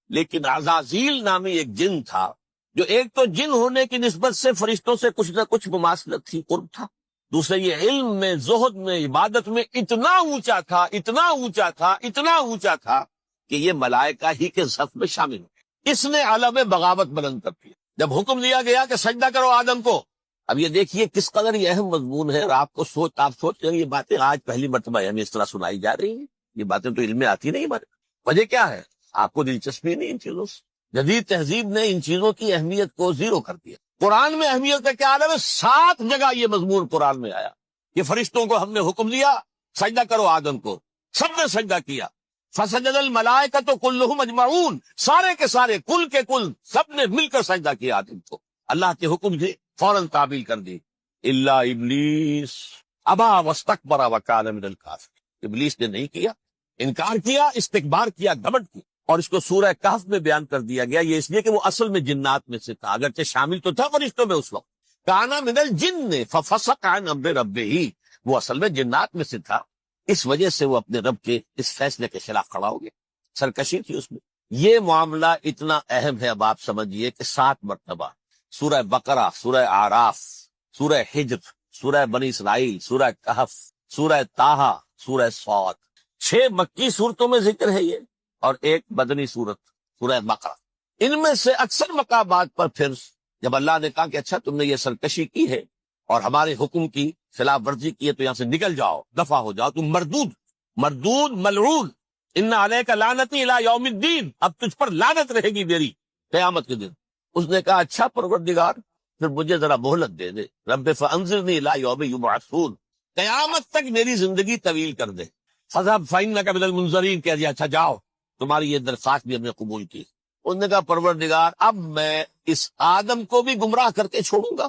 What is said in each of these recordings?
لیکن عزازیل نامی ایک جن تھا جو ایک تو جن ہونے کی نسبت سے فرشتوں سے کچھ نہ کچھ مماثلت تھی، قرب تھا، دوسرے یہ علم میں، زہد میں، عبادت میں اتنا اونچا تھا، اتنا اونچا تھا، اتنا اونچا تھا کہ یہ ملائکہ ہی کے صف میں شامل ہو۔ اس نے علم بغاوت بلند کر دیا جب حکم دیا گیا کہ سجدہ کرو آدم کو۔ اب یہ دیکھیے کس قدر یہ اہم مضمون ہے، اور آپ سوچ رہے ہیں یہ باتیں آج پہلی مرتبہ ہمیں اس طرح سنائی جا رہی ہیں، یہ باتیں تو علم میں آتی نہیں ہمارے۔ وجہ کیا ہے؟ آپ کو دلچسپی نہیں ان چیزوں سے۔ جدید تہذیب نے ان چیزوں کی اہمیت کو زیرو کر دیا۔ قرآن میں اہمیت کا کیا عالم ہے؟ 7 جگہ یہ مضمون قرآن میں آیا کہ فرشتوں کو ہم نے حکم دیا سجدہ کرو آدم کو، سب نے سجدہ کیا۔ فسجد الملائکۃ کلھم اجمعون، سارے کے سارے، کل کے کل، سب نے مل کر سجدہ کیا آدم کو۔ اللہ کے حکم سے فوراً تعبیل کر دی، الا ابلیس ابا واستکبر وکان من الکافرین، ابلیس نے نہیں کیا، انکار کیا، استکبار کیا، گھمنڈ کیا۔ اور اس کو سورہ کہف میں بیان کر دیا گیا، یہ اس لیے کہ وہ اصل میں جنات میں سے تھا، اگرچہ شامل تو تھا فرشتوں میں اس وقت۔ کانا من الجن ففسق عن امر ربہ، وہ اصل میں جنات میں سے تھا، اس وجہ سے وہ اپنے رب کے اس فیصلے کے خلاف کھڑا ہو گیا، سرکشی تھی اس میں۔ یہ معاملہ اتنا اہم ہے، اب آپ سمجھیے کہ 7 مرتبہ سورہ بقرہ، سورہ اعراف، سورہ حجر، سورہ بنی اسرائیل، سورہ کہف، سورہ طٰہٰ، سورہ صاد، 6 مکی صورتوں میں ذکر ہے یہ، اور ایک مدنی صورت سورہ بقرہ۔ ان میں سے اکثر مقامات پر پھر جب اللہ نے کہا کہ اچھا تم نے یہ سرکشی کی ہے اور ہمارے حکم کی خلاف ورزی کی ہے تو یہاں سے نکل جاؤ، دفع ہو جاؤ، تم مردود ملعون، ان علیک لعنتی الی یوم الدین، اب تجھ پر لعنت رہے گی میری قیامت کے دن۔ اس نے کہا اچھا پروردگار پھر مجھے ذرا مہلت دے دے، رب فانظرنی الی یوم یبعثون، قیامت تک میری زندگی طویل کر دے۔ فذهب فإنک من المنظرین، کہہ دیا اچھا جاؤ، تمہاری یہ درخواست بھی ہم نے قبول کی۔ انہوں نے کہا پروردگار اب میں اس آدم کو بھی گمراہ کر کے چھوڑوں گا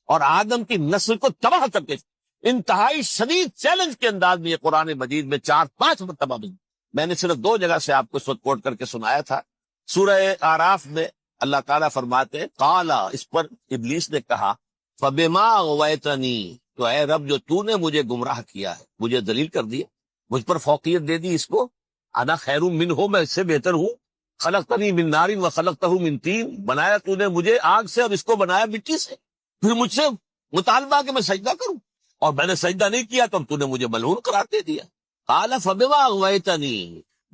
اور آدم کی نسل کو تباہ کر کے۔ انتہائی شدید چیلنج کے انداز میں یہ قرآن مجید میں 4-5 مرتبہ میں نے صرف 2 جگہ سے آپ کو اس وقت کوٹ کر کے سنایا تھا۔ سورہ آراف میں اللہ تعالیٰ فرماتے ہیں قالا، اس پر ابلیس نے کہا فبما اغویتنی، تو اے رب جو تو نے مجھے گمراہ کیا ہے، مجھے دلیل کر دیا، مجھ پر فوقیت دے دی، اس کو انا خیر منہ، میں اس سے بہتر ہوں، خلقتنی من نار وخلقتہ من طین، بنایا تو نے مجھے آگ سے اور اس کو بنایا مٹی سے، پھر مجھ سے مطالبہ کہ میں سجدہ کروں، اور میں نے سجدہ نہیں کیا تو تو نے مجھے ملعون قرار دے دیا۔ قال فبما اغویتنی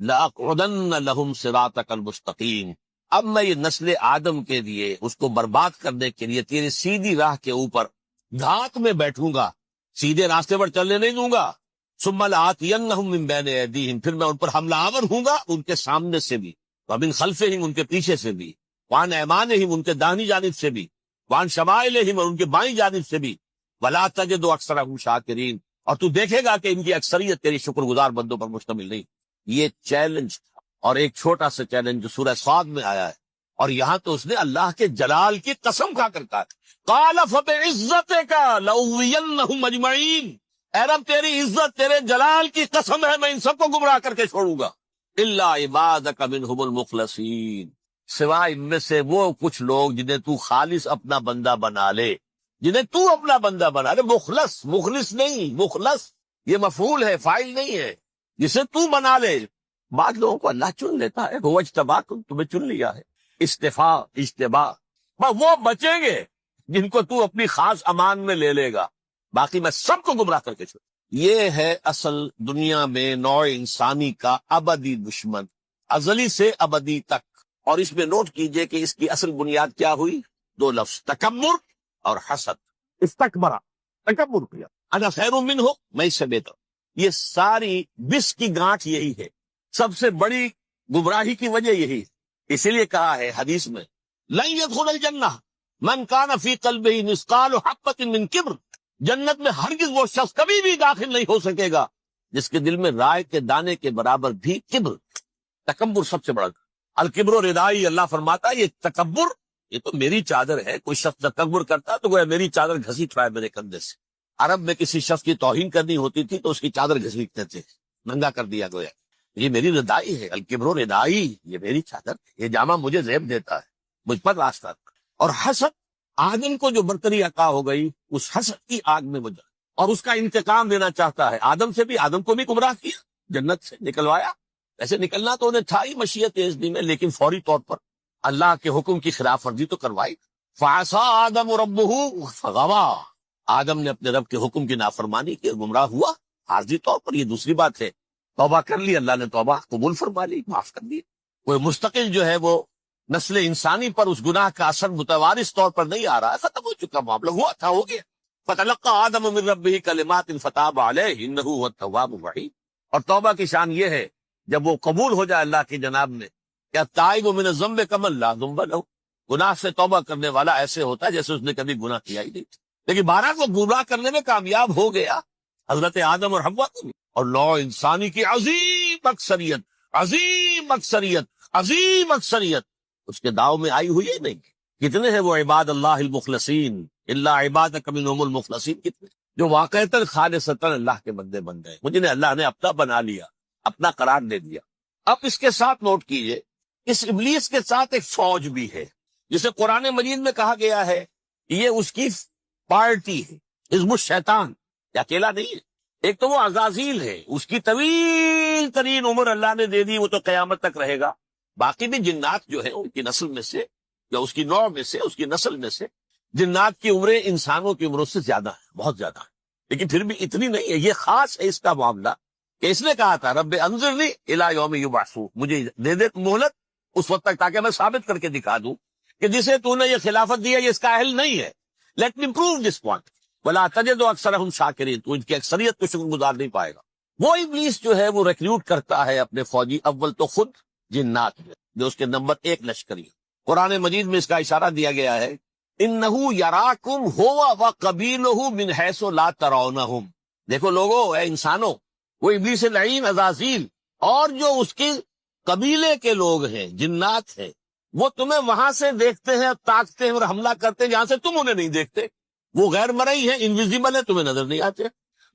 لاقعدن لهم صراطک المستقیم، اب میں یہ نسل آدم کے لیے، اس کو برباد کرنے کے لیے تیری سیدھی راہ کے اوپر گھات میں بیٹھوں گا، سیدھے راستے پر چلنے نہیں دوں گا۔ ثم لآتینہم من بین ایدیہم، پھر میں ان پر حملہ آور ہوں گا، ان کے سامنے سے بھی، ومن خلفہم، ان کے پیچھے سے بھی، وعن ایمانہم، ان کے داہنی جانب سے بھی، وعن شمائلہم، اور ان کے بائیں جانب سے بھی، ولا تجد اکثرہم شاکرین، اور تو دیکھے گا کہ ان کی اکثریت تیری شکر گزار بندوں پر مشتمل نہیں۔ یہ چیلنج تھا، اور ایک چھوٹا سا چیلنج جو سورہ صاد میں آیا ہے، اور یہاں تو اس نے اللہ کے جلال کی قسم کھا کر کہا قال فبعزتک لأغوینہم اجمعین، اے رب تیری عزت، تیرے جلال کی قسم ہے میں ان سب کو گمراہ کر کے چھوڑوں گا، الا عبادک منہم المخلصین، سوائے ان میں سے وہ کچھ لوگ جنہیں تو خالص اپنا بندہ بنا لے، جنہیں تو اپنا بندہ بنا لے، مخلص نہیں، مخلص یہ مفعول ہے، فاعل نہیں ہے، جسے تو بنا لے۔ بعض لوگوں کو اللہ چن لیتا ہے، وہ اجتباکم، تمہیں چن لیا ہے، اجتباء، وہ بچیں گے جن کو تو اپنی خاص امان میں لے لے گا، باقی میں سب کو گمراہ کر کے چھوڑ۔ یہ ہے اصل دنیا میں نوع انسانی کا ابدی دشمن، ازلی سے ابدی تک۔ اور اس میں نوٹ کیجئے کہ اس کی اصل بنیاد کیا ہوئی؟ 2 لفظ، تکبر اور حسد۔ استکبرا، تکبر کیا، انا خیر منہ، میں اس سے بہتر۔ یہ ساری بس کی گانٹھ یہی ہے، سب سے بڑی گمراہی کی وجہ یہی ہے۔ اسی لیے کہا ہے حدیث میں لن يدخل الجنہ من کان فی قلبہ مثقال حبۃ من کبر، جنت میں ہرگز وہ شخص کبھی بھی داخل نہیں ہو سکے گا جس کے دل میں رائے کے دانے کے برابر بھی کبر، تکبر سب سے بڑا۔ الکبر ردائی، اللہ فرماتا ہے یہ تکبر، یہ تو میری چادر ہے۔ کوئی شخص تکبر کرتا تو گویا میری چادر گھسیٹ رہا ہے میرے کندھے سے۔ عرب میں کسی شخص کی توہین کرنی ہوتی تھی تو اس کی چادر گھسیٹتے تھے، ننگا کر دیا گویا یہ میری ردائی ہے، الکبر ردائی، یہ میری چادر، یہ جامہ مجھے زیب دیتا ہے، مجھ پر راستہ۔ اور حسد، آدم کو جو برتری عطا ہو گئی اس حسد کی آگ میں وہ جل، اور اس کا انتقام لینا چاہتا ہے۔ آدم سے بھی، آدم کو بھی گمراہ کیا، جنت سے نکلوایا، ایسے نکلنا تو انہیں تھا ہی مشیت اذنی میں، لیکن فوری طور پر اللہ کے حکم کی خلاف ورزی تو کروائی۔ فعصى آدم ربه فغوى، آدم نے اپنے رب کے حکم کی نافرمانی کی، گمراہ ہوا عارضی طور پر۔ یہ دوسری بات ہے، توبہ کر لی، اللہ نے توبہ قبول فرما لی، معاف کر دی۔ کوئی مستقل جو ہے وہ نسل انسانی پر اس گناہ کا اثر متوارث طور پر نہیں آ رہا ہے، ختم ہو چکا معاملہ، ہوا تھا ہو گیا۔ فتلقى آدم من ربه كلمات فتاب عليه انه هو التواب الرحیم۔ اور توبہ کی شان یہ ہے جب وہ قبول ہو جائے اللہ کی جناب میں، کیا تائب من الذنب کمن لا ذنب له، گناہ سے توبہ کرنے والا ایسے ہوتا ہے جیسے اس نے کبھی گناہ کیا ہی نہیں تھا۔ لیکن بہرحال وہ گمراہ کرنے میں کامیاب ہو گیا، حضرت آدم اور حوا کو بھی، اور نوع انسانی کی عظیم اکثریت، عظیم اکثریت، عظیم اکثریت اس کے داؤ میں آئی ہوئی ہے نہیں۔ کتنے ہیں وہ عباد اللہ المخلصین، الا عبادک منہم المخلصین، کتنے جو واقعتاً خالصتاً اللہ کے بندے بن گئے، جنہیں اللہ نے اپنا بنا لیا، اپنا قرار دے دیا۔ اب اس کے ساتھ نوٹ کیجئے، اس ابلیس کے ساتھ ایک فوج بھی ہے، جسے قرآن مجید میں کہا گیا ہے کہ یہ اس کی پارٹی ہے، حزب الشیطان، یہ اکیلا نہیں ہے۔ ایک تو وہ عزازیل ہے، اس کی طویل ترین عمر اللہ نے دے دی، وہ تو قیامت تک رہے گا۔ باقی بھی جنات جو ہیں ان کی نسل میں سے، یا اس کی نوع میں سے، اس کی نسل میں سے، جنات کی عمریں انسانوں کی عمروں سے زیادہ ہیں، بہت زیادہ ہیں، لیکن پھر بھی اتنی نہیں ہے۔ یہ خاص ہے اس کا معاملہ کہ اس نے کہا تھا رب انظرنی الی یوم یبعثون، مجھے دے دے مہلت اس وقت تک تاکہ میں ثابت کر کے دکھا دوں کہ جسے تو نے یہ خلافت دی ہے یہ اس کا اہل نہیں ہے۔ Let me prove this point ولا تجد اکثرهم شاکرین، تو ان کی اکثریت کو شکر گزار نہیں پائے گا۔ وہ ابلیس جو ہے وہ ریکروٹ کرتا ہے اپنے فوجی، اول تو خود جنات میں جو اس کے نمبر 1 لشکری ہے۔ قرآن مجید میں اس کا اشارہ دیا گیا ہے انہو یراکم ہوا وقبیلہ من حیث لا ترونہم، دیکھو لوگو، اے انسانوں، وہ ابلیس لعین عزازیل اور جو اس کے قبیلے کے لوگ ہیں، جنات ہیں، وہ تمہیں وہاں سے دیکھتے ہیں، تاکتے ہیں اور حملہ کرتے ہیں جہاں سے تم انہیں نہیں دیکھتے۔ وہ غیر مرئی ہیں، انویزیبل ہے، تمہیں نظر نہیں آتے۔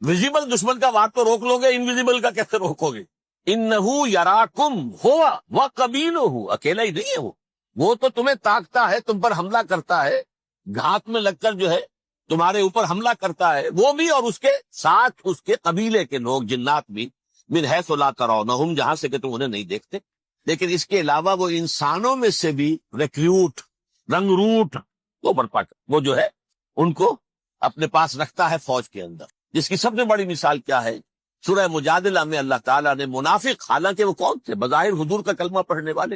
ویزیبل دشمن کا وار تو روک لو گے، انویزیبل کا کیسے روکو گے؟ انہو یراکم ہوا وقبیلہ، اکیلا ہی نہیں ہے وہ تو تمہیں تاکتا ہے، تم پر حملہ کرتا ہے، گھات میں لگ کر جو ہے تمہارے اوپر حملہ کرتا ہے، وہ بھی، اور اس کے ساتھ اس کے قبیلے کے لوگ جنات بھی، من حیث لا ترونہم، جہاں سے کہ تم انہیں نہیں دیکھتے۔ لیکن اس کے علاوہ وہ انسانوں میں سے بھی ریکریوٹ، رنگ روٹ، وہ برپا کر، وہ جو ہے ان کو اپنے پاس رکھتا ہے فوج کے اندر، جس کی سب سے بڑی مثال کیا ہے؟ سورہ مجادلہ میں اللہ تعالیٰ نے منافق، حالانکہ وہ کون تھے؟ بظاہر حضور کا کلمہ پڑھنے والے،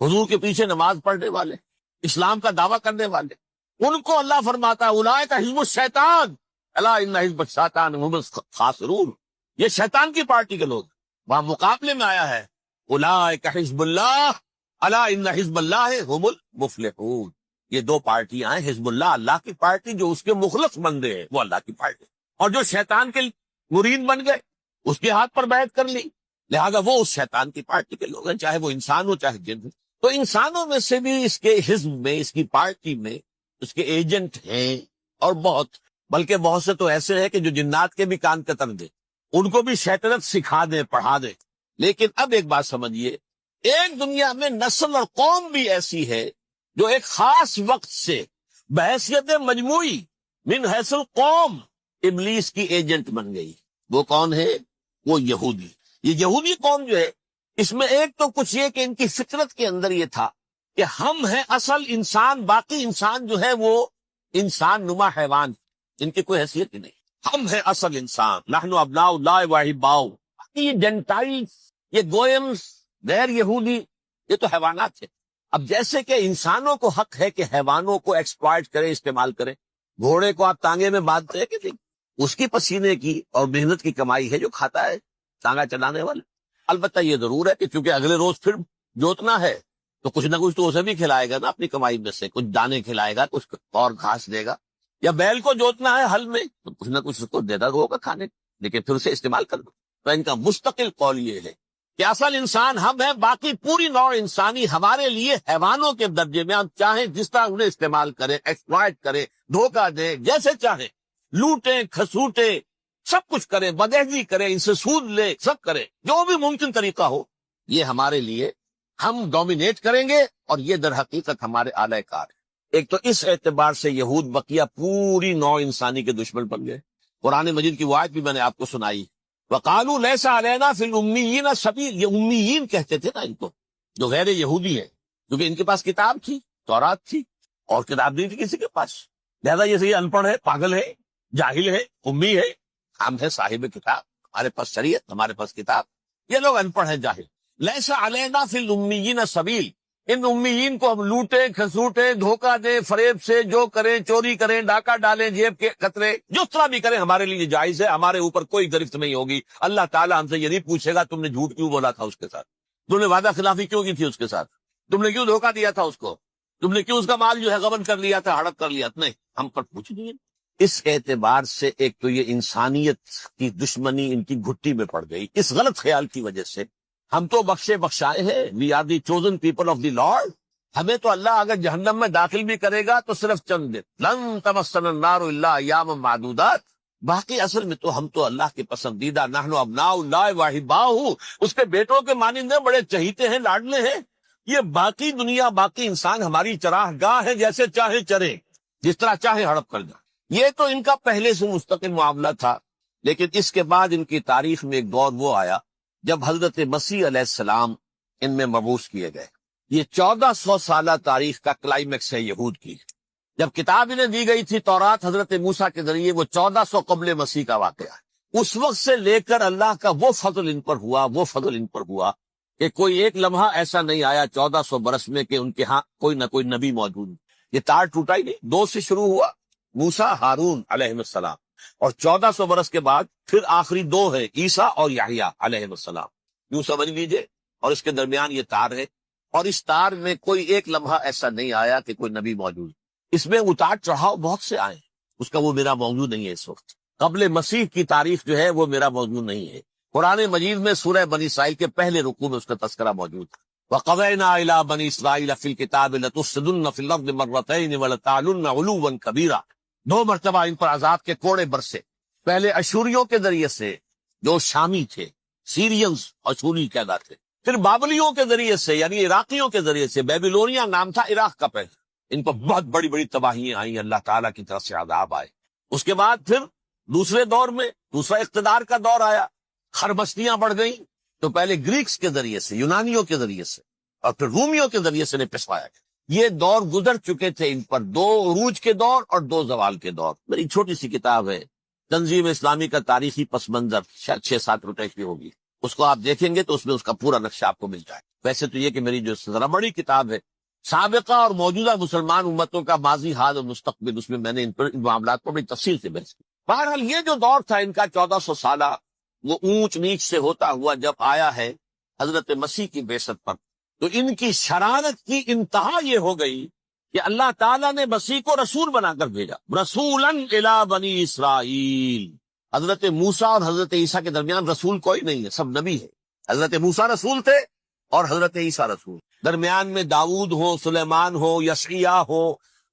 حضور کے پیچھے نماز پڑھنے والے، اسلام کا دعویٰ کرنے والے، ان کو اللہ فرماتا ہے اولئک حزب الشیطان الا ان حزب الشیطان هم الخاسرون، یہ شیطان کی پارٹی کے لوگ۔ وہاں مقابلے میں آیا ہے اولئک حزب اللہ الا ان حزب اللہ هم المفلحون، یہ دو پارٹیاں ہیں، حزب اللہ اللہ کی پارٹی جو اس کے مخلص بندے ہیں، وہ اللہ کی پارٹی، اور جو شیطان کے مرید بن گئے اس کے ہاتھ پر بیعت کر لی، لہذا وہ اس شیطان کی پارٹی کے لوگ ہیں، چاہے وہ انسان ہو چاہے جن ہو۔ تو انسانوں میں سے بھی اس کے حزب میں، اس کی پارٹی میں اس کے ایجنٹ ہیں، اور بہت، بلکہ بہت سے تو ایسے ہیں کہ جو جنات کے بھی کان کتر دیں، ان کو بھی شیطنت سکھا دیں، پڑھا دیں۔ لیکن اب ایک بات سمجھیے، ایک دنیا میں نسل اور قوم بھی ایسی ہے جو ایک خاص وقت سے بحیثیت مجموعی من حیث القوم ابلیس کی ایجنٹ بن گئی۔ وہ کون ہے؟ وہ یہودی۔ یہ یہودی قوم جو ہے، اس میں ایک تو کچھ یہ کہ ان کی فطرت کے اندر یہ تھا کہ ہم ہیں اصل انسان، باقی انسان جو ہے وہ انسان نما حیوان، ان کی کوئی حیثیت ہی نہیں، ہم ہیں اصل انسان، نحن ابناء اللہ واحباؤ۔ باقی یہ جنٹائلز، یہ گوئمز، غیر یہودی، یہ تو حیوانات ہیں۔ اب جیسے کہ انسانوں کو حق ہے کہ حیوانوں کو ایکسپلائٹ کرے، استعمال کرے، گھوڑے کو آپ تانگے میں باندھتے ہیں کہ نہیں، اس کی پسینے کی اور محنت کی کمائی ہے جو کھاتا ہے تانگا چلانے والے۔ البتہ یہ ضرور ہے کہ چونکہ اگلے روز پھر جوتنا ہے تو کچھ نہ کچھ تو اسے بھی کھلائے گا نا، اپنی کمائی میں سے کچھ دانے کھلائے گا، کچھ اور گھاس دے گا، یا بیل کو جوتنا ہے ہل میں تو کچھ نہ کچھ اس کو دیتا ہوگا کھانے، لیکن پھر اسے استعمال کر دو۔ تو ان کا مستقل قول یہ ہے کہ اصل انسان ہم ہیں، باقی پوری نوع انسانی ہمارے لیے حیوانوں کے درجے میں، ہم چاہیں جس طرح انہیں استعمال کریں، ایکسپلائٹ کریں، دھوکہ دیں، جیسے چاہیں، لوٹیں، کھسوٹیں، سب کچھ کریں، بدہضی کریں، ان سے سود لیں، سب کریں، جو بھی ممکن طریقہ ہو، یہ ہمارے لیے، ہم ڈومینیٹ کریں گے، اور یہ در حقیقت ہمارے اعلی کار ہے۔ ایک تو اس اعتبار سے یہود بقیہ پوری نوع انسانی کے دشمن بن گئے۔ قرآن مجید کی وہ آیت بھی میں نے آپ کو سنائی وقالوا لیس علینا فی الامیین سبیل، یہ امیین کہتے تھے نا ان کو، جو غیر یہودی ہیں، کیونکہ ان کے پاس کتاب تھی، تورات تھی، اور کتاب نہیں تھی کسی کے پاس، لہذا یہ ان پڑھ ہے، پاگل ہے، جاہل ہے، امی ہے، ہم ہے صاحب کتاب، ہمارے پاس شریعت، ہمارے پاس کتاب، یہ لوگ ان پڑھ ہیں، جاہل۔ لیس علینا فی الامیین سبیل، ان امیین کو ہم لوٹے کھسوٹے، دھوکہ دیں، فریب سے جو کریں، چوری کریں، ڈاکہ ڈالیں، جیب کے قطرے، جس طرح بھی کریں ہمارے لیے جائز ہے، ہمارے اوپر کوئی گرفت نہیں ہوگی۔ اللہ تعالیٰ ہم سے یہ نہیں پوچھے گا تم نے جھوٹ کیوں بولا تھا اس کے ساتھ، تم نے وعدہ خلافی کیوں کی تھی اس کے ساتھ، تم نے کیوں دھوکہ دیا تھا اس کو، تم نے کیوں اس کا مال جو ہے غبن کر لیا تھا، ہڑپ کر لیا، نہیں، ہم پر پوچھ نہیں ہے۔ اس اعتبار سے ایک تو یہ انسانیت کی دشمنی ان کی گھٹی میں پڑ گئی، اس غلط خیال کی وجہ سے ہم تو بخشے بخشائے ہیں، we are the chosen people of the lord, ہمیں تو اللہ اگر جہنم میں داخل بھی کرے گا تو صرف چند دن، لن تمسنا النار الا ایاما معدودات، باقی اصل میں تو ہم تو اللہ کے پسندیدہ، نحن ابناء اللہ واحباؤہ، اس کے بیٹوں کے مانند ہیں، بڑے چہیتے ہیں، لاڈلے ہیں۔ یہ باقی دنیا، باقی انسان ہماری چراہ گاہ ہے، جیسے چاہے چرے، جس طرح چاہے ہڑپ کر جائیں۔ یہ تو ان کا پہلے سے مستقل معاملہ تھا، لیکن اس کے بعد ان کی تاریخ میں ایک دور وہ آیا جب حضرت مسیح علیہ السلام ان میں مبعوث کیے گئے۔ یہ 1400 سالہ تاریخ کا کلائمیکس ہے یہود کی۔ جب کتاب انہیں دی گئی تھی تورات حضرت موسیٰ کے ذریعے، وہ 1400 قبل مسیح کا واقعہ ہے۔ اس وقت سے لے کر اللہ کا وہ فضل ان پر ہوا کہ کوئی ایک لمحہ ایسا نہیں آیا 1400 برس میں کہ ان کے ہاں کوئی نہ کوئی نبی موجود۔ یہ تار ٹوٹا ہی نہیں، 2 سے شروع ہوا، موسیٰ، ہارون علیہ السلام، اور 1400 برس کے بعد پھر آخری 2 ہے، عیسیٰ اور یحییٰ علیہ السلام، یوں سمجھ لیجئے، اور اس کے درمیان یہ تار ہے، اور اس تار میں کوئی ایک لمحہ ایسا نہیں آیا کہ کوئی نبی موجود۔ اس میں اتار چڑھاؤ بہت سے آئے، اس کا وہ میرا موضوع نہیں ہے اس وقت۔ قبل مسیح کی تاریخ جو ہے وہ میرا موضوع نہیں ہے۔ قرآن مجید میں سورہ بنی اسرائیل کے پہلے رکوع میں اس کا تذکرہ موجود ہے۔ وَقَضَيْنَا إِلَىٰ بَنِي إِسْرَائِيلَ فِي الْكِتَابِ لَتُفْسِدُنَّ فِي الْأَرْضِ مَرَّتَيْنِ وَلَتَعْلُنَّ عُلُوًّا كَبِيرًا۔ 2 مرتبہ ان پر عذاب کے کوڑے برسے، پہلے اشوریوں کے ذریعے سے جو شامی تھے، سیرینز اشوری کہلاتے، پھر بابلیوں کے ذریعے سے یعنی عراقیوں کے ذریعے سے، بیبیلونیا نام تھا عراق کا پہلے، ان پر بہت بڑی بڑی تباہیاں آئیں، اللہ تعالیٰ کی طرف سے عذاب آئے۔ اس کے بعد پھر دوسرے دور میں دوسرا اقتدار کا دور آیا، خربستیاں بڑھ گئیں، تو پہلے گریکس کے ذریعے سے، یونانیوں کے ذریعے سے، اور پھر رومیوں کے ذریعے سے پسوایا گیا۔ یہ دور گزر چکے تھے ان پر، 2 عروج کے دور اور 2 زوال کے دور۔ میری چھوٹی سی کتاب ہے تنظیم اسلامی کا تاریخی پس منظر، شاید 6-7 روپے کی ہوگی، اس کو آپ دیکھیں گے تو اس میں اس کا پورا نقشہ آپ کو مل جائے۔ ویسے تو یہ کہ میری جو ذرا بڑی کتاب ہے سابقہ اور موجودہ مسلمان امتوں کا ماضی، حال اور مستقبل، اس میں میں نے ان معاملات پر بڑی تفصیل سے بحث کی۔ بہرحال یہ جو دور تھا ان کا 1400 سالہ، وہ اونچ نیچ سے ہوتا ہوا جب آیا ہے حضرت مسیح کی بعثت پر، تو ان کی شرارت کی انتہا یہ ہو گئی کہ اللہ تعالیٰ نے مسیح کو رسول بنا کر بھیجا، رسولاً الی بنی اسرائیل۔ حضرت موسیٰ اور حضرت عیسیٰ کے درمیان رسول کوئی نہیں ہے، سب نبی ہے۔ حضرت موسیٰ رسول تھے اور حضرت عیسیٰ رسول، درمیان میں داؤد ہو، سلیمان ہو، یشعیاء ہو،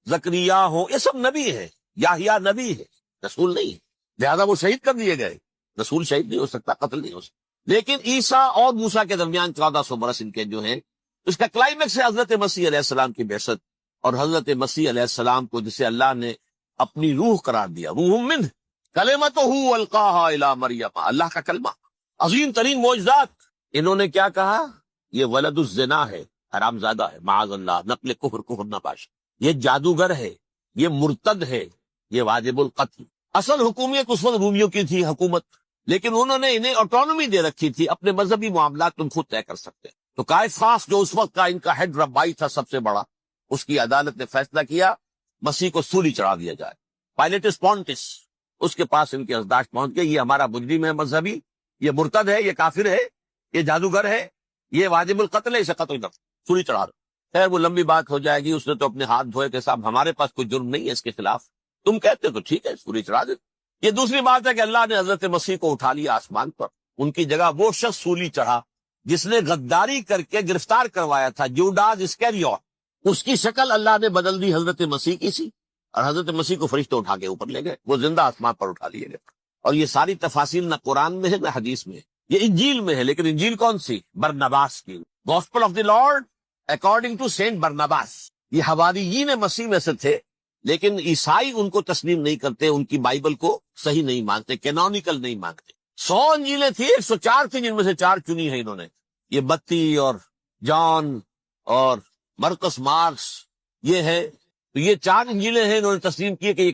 زکریا ہو، یہ سب نبی ہے، یحییٰ نبی ہے، رسول نہیں ہے، لہذا وہ شہید کر دیے گئے۔ رسول شہید نہیں ہو سکتا، قتل نہیں ہو سکتا، لیکن عیسیٰ اور موسیٰ کے درمیان 1400 برس ان کے جو ہیں، اس کا کلائمیکس ہے حضرت مسیح علیہ السلام کی بعثت، اور حضرت مسیح علیہ السلام کو جسے اللہ نے اپنی روح قرار دیا، روح منہ، کلمتہ القاہا الی مریم، اللہ کا کلمہ، عظیم ترین معجزات۔ انہوں نے کیا کہا؟ یہ ولد الزنا ہے، حرام زادہ ہے، معاذ اللہ، نقل کفر نباش، یہ جادوگر ہے، یہ مرتد ہے، یہ واجب القتل۔ اصل حکومت اس وقت رومیوں کی تھی حکومت، لیکن انہوں نے انہیں آٹونومی دے رکھی تھی، اپنے مذہبی معاملات تم خود طے کر سکتے ہیں۔ تو قائفاس جو اس وقت کا ان کا ہیڈ ربائی تھا سب سے بڑا، اس کی عدالت نے فیصلہ کیا مسیح کو سولی چڑھا دیا جائے۔ پائلیٹس پونٹس اس کے پاس ان کی یادداشت پہنچ گئی، یہ ہمارا مجرم ہے مذہبی، یہ مرتد ہے، یہ کافر ہے، یہ جادوگر ہے، یہ واجب القتل ہے، اسے قتل کر، سولی چڑھا دو۔ خیر وہ لمبی بات ہو جائے گی، اس نے تو اپنے ہاتھ دھوئے کہ صاحب ہمارے پاس کوئی جرم نہیں ہے اس کے خلاف، تم کہتے تو ٹھیک ہے سولی چڑھا دے۔ یہ دوسری بات ہے کہ اللہ نے حضرت مسیح کو اٹھا لیا آسمان پر، ان کی جگہ وہ شخص سولی چڑھا جس نے غداری کر کے گرفتار کروایا تھا، جوڈاس اسکیریوٹ، اس کی شکل اللہ نے بدل دی حضرت مسیح کی سی، اور حضرت مسیح کو فرشتے اٹھا کے اوپر لے گئے، وہ زندہ آسمان پر اٹھا لیے گئے۔ اور یہ ساری تفاصیل نہ قرآن میں ہے نہ حدیث میں ہے، یہ انجیل میں ہے، لیکن انجیل کون سی؟ برنباس کی، gospel of the lord according to saint Barnabas. یہ حواریین مسیح میں سے تھے، لیکن عیسائی ان کو تسلیم نہیں کرتے، ان کی بائبل کو صحیح نہیں مانتے، کینونیکل نہیں مانتے۔ 100 انجیلیں تھی، 104 تھی جن میں سے 4 چنی ہیں انہوں نے. یہ بتی اور جان اور مرکس مارکس یہ ہے. تو یہ 4 انجیلیں ہیں انہوں نے تسلیم کی کہ